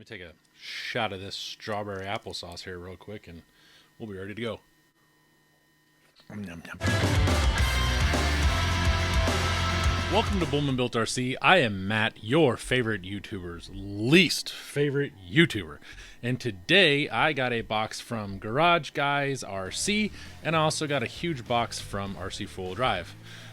me take a shot of this strawberry applesauce here real quick and we'll be ready to go. Welcome to Bullman Built RC. I am Matt, your favorite YouTuber's least favorite YouTuber. And today I got a box from Garage Guys RC, and I also got a huge box from RC4WD.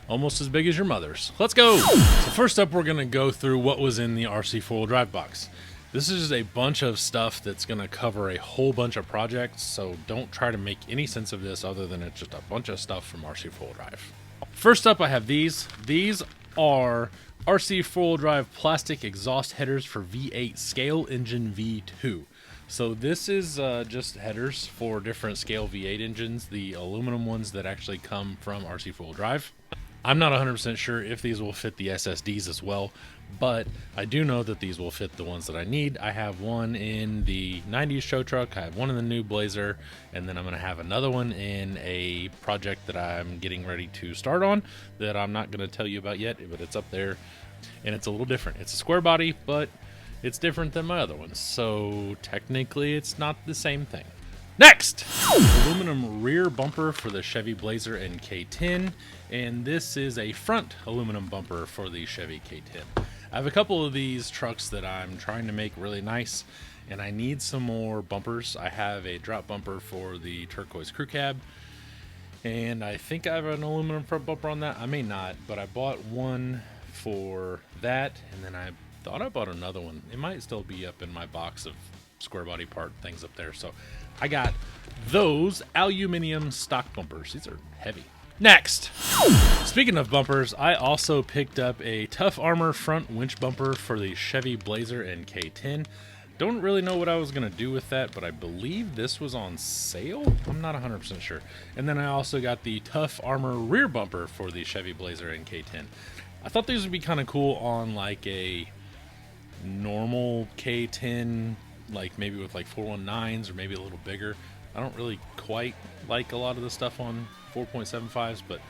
Almost as big as your mother's. Let's go! So first up, we're going to go through what was in the RC4WD box. This is a bunch of stuff that's going to cover a whole bunch of projects, so don't try to make any sense of this other than it's just a bunch of stuff from RC4WD. First up, I have these. These are RC4WD plastic exhaust headers for V8 scale engine V2. So this is just headers for different scale V8 engines, the aluminum ones that actually come from RC4WD. I'm not 100% sure if these will fit the SSDs as well, but I do know that these will fit the ones that I need. I have one in the 90s show truck, I have one in the new Blazer, and then I'm going to have another one in a project that I'm getting ready to start on that I'm not going to tell you about yet, but it's up there, and it's a little different. It's a square body, but it's different than my other ones, so technically it's not the same thing. Next, aluminum rear bumper for the Chevy Blazer and K10, and this is a front aluminum bumper for the Chevy K10. I have a couple of these trucks that I'm trying to make really nice, and I need some more bumpers. I have a drop bumper for the turquoise crew cab, and I think I have an aluminum front bumper on that. I may not, but I bought one for that, and then I thought I bought another one. It might still be up in my box of square body part things up there. So I got those aluminum stock bumpers. These are heavy. Next, speaking of bumpers, I also picked up a Tough Armor front winch bumper for the Chevy Blazer and K10. Don't really know what I was going to do with that, but I believe this was on sale. I'm not 100% sure. And then I also got the Tough Armor rear bumper for the Chevy Blazer and K10. I thought these would be kind of cool on like a normal K10, like maybe with like 419s or maybe a little bigger. I don't really quite like a lot of the stuff on 4.75s, but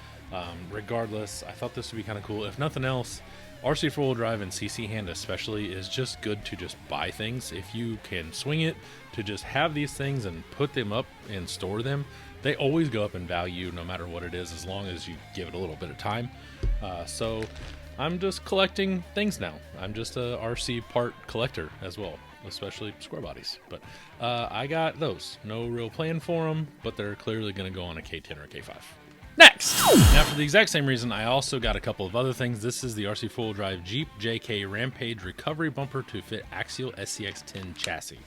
regardless, I thought this would be kind of cool. If nothing else, RC4WD and CC Hand especially is just good to just buy things. If you can swing it to just have these things and put them up and store them, they always go up in value no matter what it is, as long as you give it a little bit of time. So I'm just collecting things now. I'm just a RC part collector as well, especially square bodies. But I got those. No real plan for them, but they're clearly going to go on a K10 or a K5. Next! Now, for the exact same reason, I also got a couple of other things. This is the RC4WD Jeep JK Rampage recovery bumper to fit axial SCX10 chassis.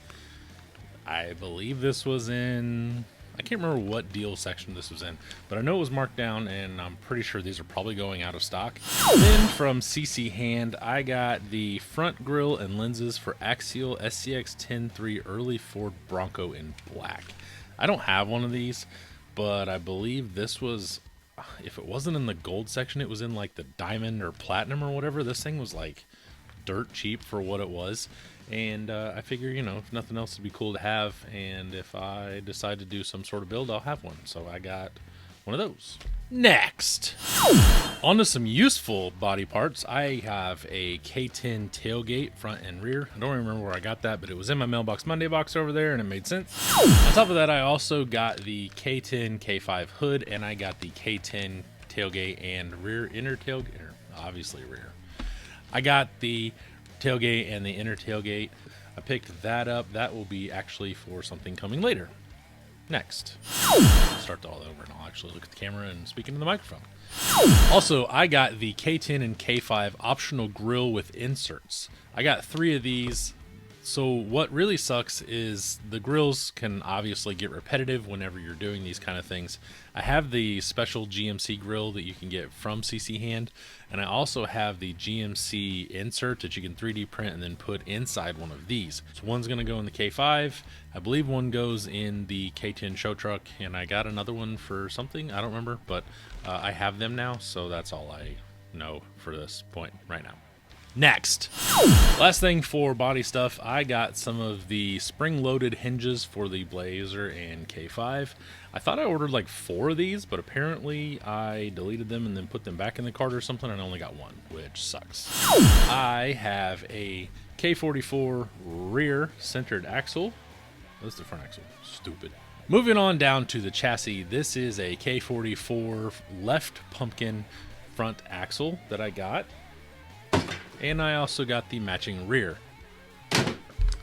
I believe this was in... I can't remember what deal section this was in, but I know it was marked down, and I'm pretty sure these are probably going out of stock. Then from CC Hand, I got the front grille and lenses for Axial SCX-10-3 early Ford Bronco in black. I don't have one of these, but I believe this was, if it wasn't in the gold section, it was in like the diamond or platinum or whatever. This thing was like dirt cheap for what it was. And I figure, you know, if nothing else, it'd be cool to have. And if I decide to do some sort of build, I'll have one. So I got one of those. Next, on to some useful body parts. I have a K10 tailgate, front and rear. I don't remember where I got that, but it was in my Mailbox Monday box over there, and it made sense. On top of that, I also got the K10 K5 hood, and I got the K10 tailgate and rear inner tailgate, obviously rear. I got the tailgate and the inner tailgate. I picked that up. That will be actually for something coming later. Next, start all over and I'll actually look at the camera and speak into the microphone. Also, I got the K10 and K5 optional grill with inserts. I got 3 of these. So what really sucks is the grills can obviously get repetitive whenever you're doing these kind of things. I have the special GMC grill that you can get from CC Hand, and I also have the GMC insert that you can 3D print and then put inside one of these. So one's going to go in the K5. I believe one goes in the K10 show truck, and I got another one for something. I don't remember, but I have them now, so that's all I know for this point right now. Next, last thing for body stuff, I got some of the spring-loaded hinges for the Blazer and K5. I thought I ordered like 4 of these, but apparently I deleted them and then put them back in the cart or something, and I only got 1, which sucks. I have a K44 rear centered axle. That's the front axle. Stupid. Moving on down to the chassis, this is a K44 left pumpkin front axle that I got. And I also got the matching rear.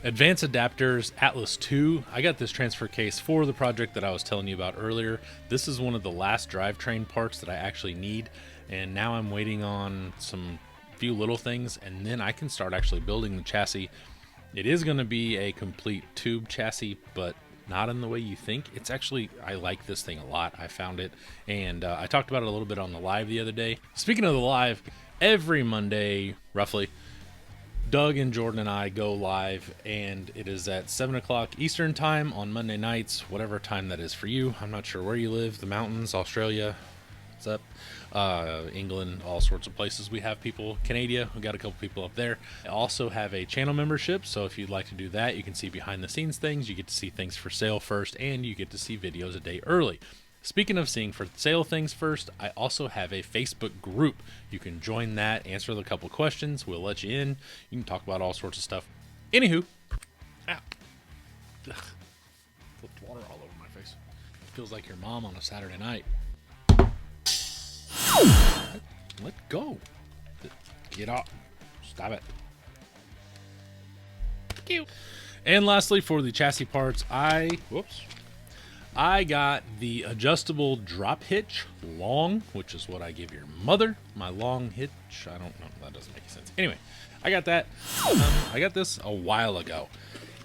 Advanced adapters, Atlas 2. I got this transfer case for the project that I was telling you about earlier. This is one of the last drivetrain parts that I actually need. And now I'm waiting on some few little things, and then I can start actually building the chassis. It is going to be a complete tube chassis, but not in the way you think. It's actually, I like this thing a lot. I found it, and I talked about it a little bit on the live the other day. Speaking of the live, every Monday, roughly, Doug and Jordan and I go live, and it is at 7 o'clock Eastern time on Monday nights, whatever time that is for you. I'm not sure where you live, the mountains, Australia, what's up? England, all sorts of places. We have people, Canada, we got a couple people up there. I also have a channel membership, so if you'd like to do that, you can see behind the scenes things, you get to see things for sale first, and you get to see videos a day early. Speaking of seeing for sale things first, I also have a Facebook group. You can join that, answer a couple questions, we'll let you in. You can talk about all sorts of stuff. Anywho, ow. Ugh. Flipped water all over my face. Feels like your mom on a Saturday night. Let go. Get off. Stop it. Cute. And lastly, for the chassis parts, I got the adjustable drop hitch long, which is what I give your mother. My long hitch. I don't know. That doesn't make sense. Anyway, I got that. I got this a while ago,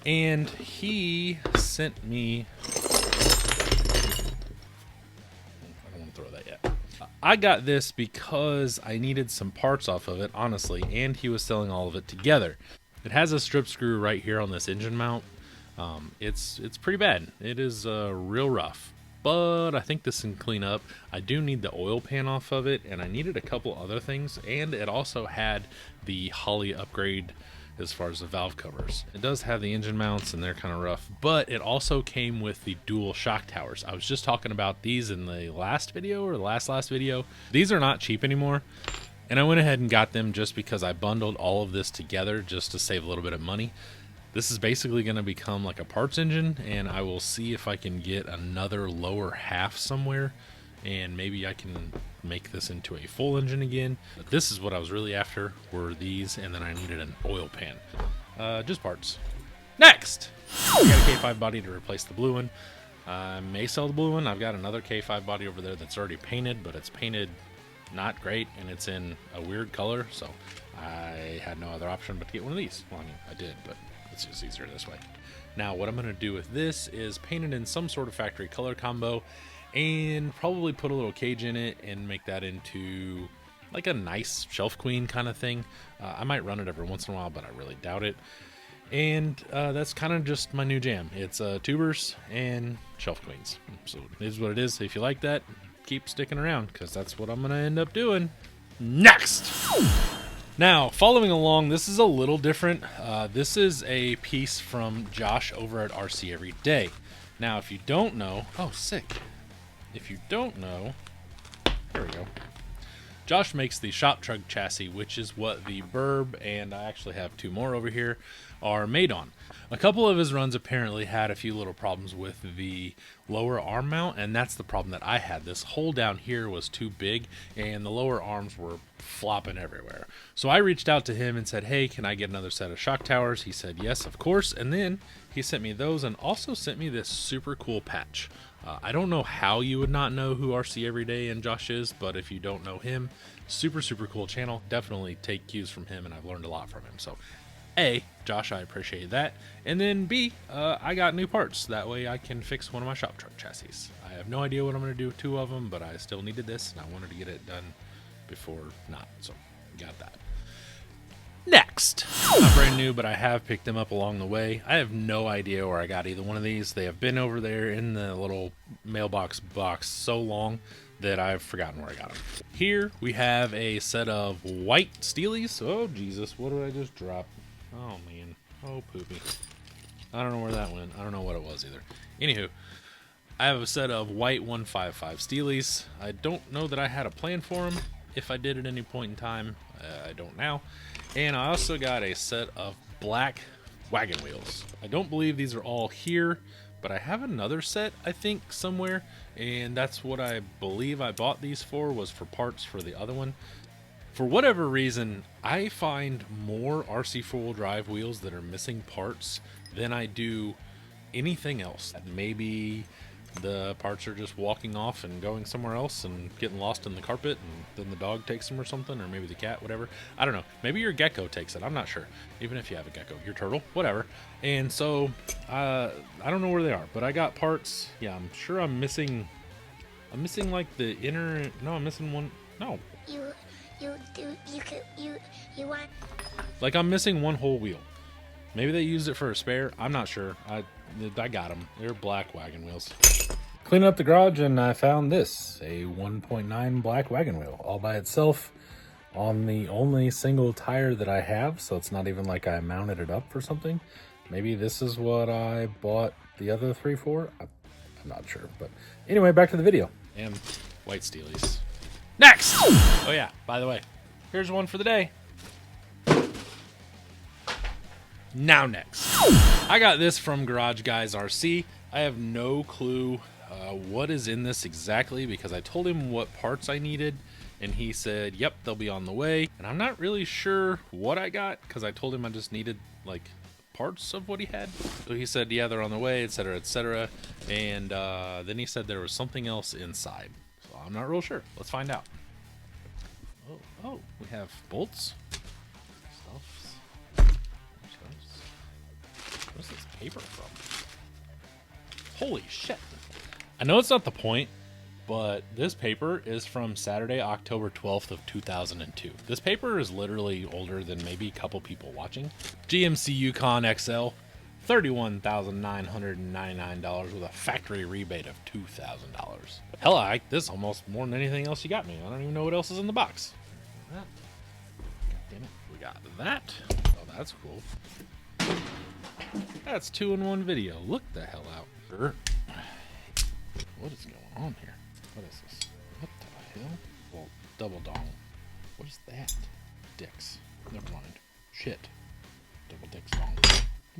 and he sent me. I don't want to throw that yet. I got this because I needed some parts off of it, honestly, and he was selling all of it together. It has a strip screw right here on this engine mount. It's pretty bad. It is real rough, but I think this can clean up. I do need the oil pan off of it, and I needed a couple other things, and it also had the Holley upgrade as far as the valve covers. It does have the engine mounts, and they're kind of rough, but it also came with the dual shock towers. I was just talking about these in the last video, or the last video. These are not cheap anymore, and I went ahead and got them just because I bundled all of this together just to save a little bit of money. This is basically going to become like a parts engine, and I will see if I can get another lower half somewhere, and maybe I can make this into a full engine again. But this is what I was really after, were these, and then I needed an oil pan. Just parts. Next! I got a K5 body to replace the blue one. I may sell the blue one. I've got another K5 body over there that's already painted, but it's painted not great, and it's in a weird color, so I had no other option but to get one of these. Well, I mean, I did, but it's just easier this way. Now, what I'm going to do with this is paint it in some sort of factory color combo, and probably put a little cage in it and make that into like a nice shelf queen kind of thing. I might run it every once in a while, but I really doubt it. And that's kind of just my new jam. It's tubers and shelf queens. So it is what it is. If you like that, keep sticking around, because that's what I'm going to end up doing. Next! Now, following along, this is a little different. This is a piece from Josh over at RC Every Day. Now, if you don't know... Oh, sick. If you don't know... There we go. Josh makes the shop truck chassis, which is what the Burb, and I actually have two more over here, are made on. A couple of his runs apparently had a few little problems with the lower arm mount, and that's the problem that I had. This hole down here was too big, and the lower arms were flopping everywhere. So I reached out to him and said, hey, can I get another set of shock towers? He said, yes, of course. And then he sent me those, and also sent me this super cool patch. I don't know how you would not know who RC Everyday and Josh is, but if you don't know him, super cool channel. Definitely take cues from him, and I've learned a lot from him. So A, Josh, I appreciate that. And then B, I got new parts. That way I can fix one of my shop truck chassis. I have no idea what I'm going to do with two of them, but I still needed this, and I wanted to get it done before not. So got that. Next, not brand new, but I have picked them up along the way. I have no idea where I got either one of these. They have been over there in the little mailbox box so long that I've forgotten where I got them. Here we have a set of white Steelies. Oh, Jesus, what did I just drop? Oh, man. Oh, poopy. I don't know where that went. I don't know what it was either. Anywho, I have a set of white 155 Steelies. I don't know that I had a plan for them. If I did at any point in time, I don't now. And I also got a set of black wagon wheels. I don't believe these are all here, but I have another set, I think, somewhere, and that's what I believe I bought these for, was for parts for the other one. For whatever reason, I find more RC4 drive wheels that are missing parts than I do anything else. Maybe the parts are just walking off and going somewhere else and getting lost in the carpet, and then the dog takes them or something, or maybe the cat, whatever. I don't know. Maybe your gecko takes it. I'm not sure. Even if you have a gecko, your turtle, whatever. And so I don't know where they are, but I got parts. Yeah, I'm sure I'm missing like the inner. No, I'm missing one. No. You want? Like, I'm missing one whole wheel. Maybe they used it for a spare. I'm not sure. I got them. They're black wagon wheels. Cleaning up the garage, and I found this, a 1.9 black wagon wheel, all by itself on the only single tire that I have, so it's not even like I mounted it up for something. Maybe this is what I bought the other three for. I'm not sure, but anyway, back to the video. And white steelies. Next! Oh yeah, by the way, here's one for the day. Now next, I got this from Garage Guys RC. I have no clue what is in this exactly, because I told him what parts I needed, and he said, yep, they'll be on the way. And I'm not really sure what I got, because I told him I just needed like parts of what he had. So he said, yeah, they're on the way, etc., etc. And then he said there was something else inside. So I'm not real sure. Let's find out. Oh, we have bolts. Where's this paper from? Holy shit. I know it's not the point, but this paper is from Saturday, October 12th of 2002. This paper is literally older than maybe a couple people watching. GMC Yukon XL, $31,999 with a factory rebate of $2,000. Hell, I like this almost more than anything else you got me. I don't even know what else is in the box. God damn it. We got that. Oh, that's cool. That's 2-in-1 video. Look the hell out. What is going on here? What is this? What the hell? Well, double dong. What is that? Dicks. Never mind. Shit. Double dicks dong.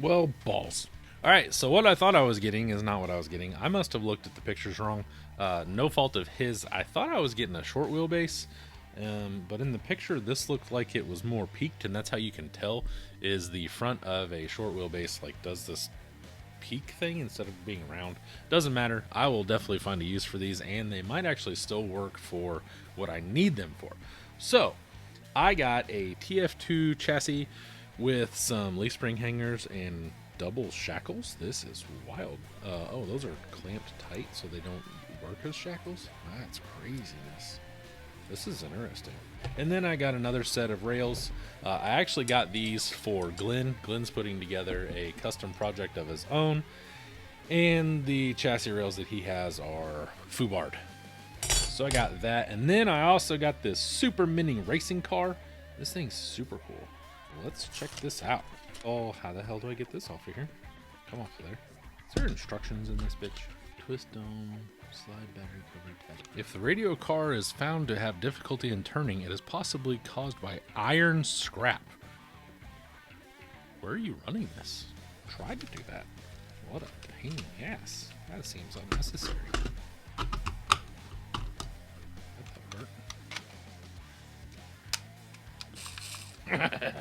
Well, balls. Alright, so what I thought I was getting is not what I was getting. I must have looked at the pictures wrong. No fault of his. I thought I was getting a short wheelbase. But in the picture, this looked like it was more peaked, and that's how you can tell is the front of a short wheelbase like does this peak thing instead of being round. Doesn't matter. I will definitely find a use for these, and they might actually still work for what I need them for. So I got a TF2 chassis with some leaf spring hangers and double shackles. This is wild. Oh, those are clamped tight so they don't work as shackles. That's craziness. This is interesting. And then I got another set of rails. I actually got these for Glenn. Glenn's putting together a custom project of his own. And the chassis rails that he has are FourWheelDrive. So I got that. And then I also got this super mini racing car. This thing's super cool. Let's check this out. Oh, how the hell do I get this off of here? Come off of there. Is there instructions in this bitch? Twist dome, slide battery covered test. If the radio car is found to have difficulty in turning, it is possibly caused by iron scrap. Where are you running this? Try to do that. What a pain in the ass. That seems unnecessary. That hurt.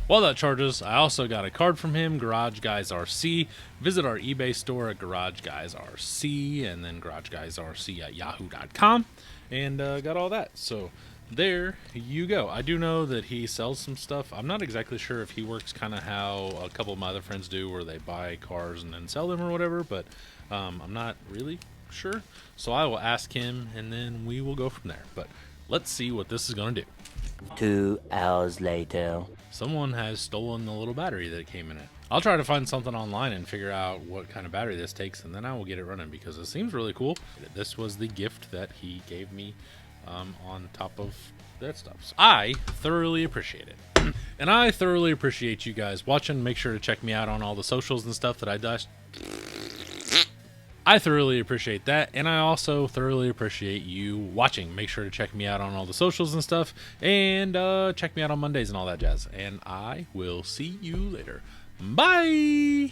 While that charges, I also got a card from him, Garage Guys RC. Visit our eBay store at Garage Guys RC, and then Garage Guys RC at yahoo.com, and got all that. So there you go. I do know that he sells some stuff. I'm not exactly sure if he works kind of how a couple of my other friends do, where they buy cars and then sell them or whatever, but I'm not really sure. So I will ask him, and then we will go from there. But let's see what this is going to do. 2 hours later. Someone has stolen the little battery that came in it. I'll try to find something online and figure out what kind of battery this takes, and then I will get it running because it seems really cool. This was the gift that he gave me on top of that stuff. So I thoroughly appreciate it. And I thoroughly appreciate you guys watching. Make sure to check me out on all the socials and stuff that I I thoroughly appreciate that, and I also thoroughly appreciate you watching. Make sure to check me out on all the socials and stuff, and check me out on Mondays and all that jazz. And I will see you later. Bye!